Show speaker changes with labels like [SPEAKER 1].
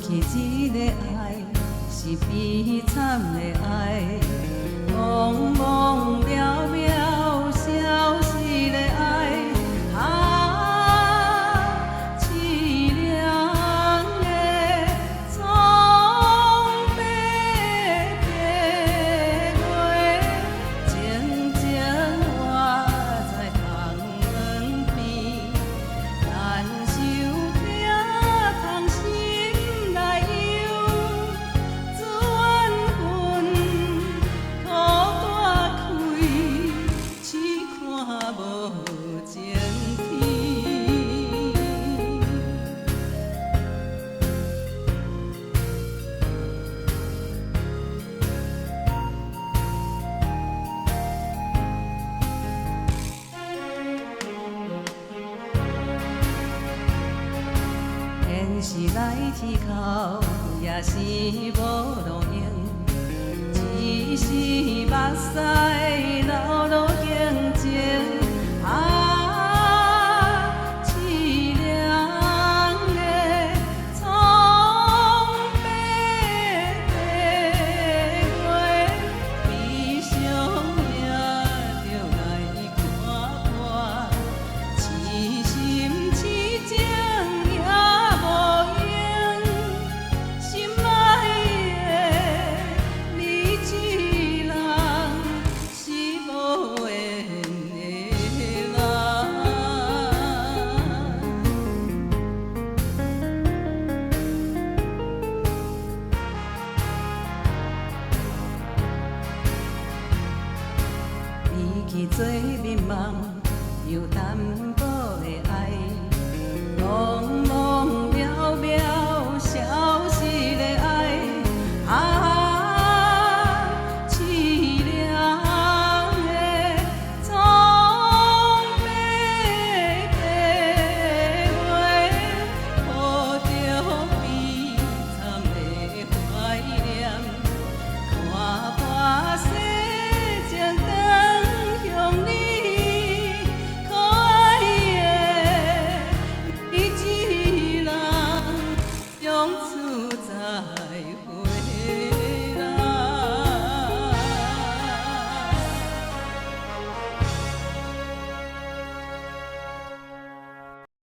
[SPEAKER 1] 去一个爱，是悲惨的爱，茫茫渺渺消失的爱，凄凉的苍白白月，静静活在窗门边，难受听痛心内忧，缘分土大开，只看无情天。现实来铁口，也是无路用，只是目屎流落境情。凄凉的苍白白月，悲伤也着来看破，痴心痴情也无用，心爱的你一人是无缘的人。比起做眠梦，有淡薄的爱，茫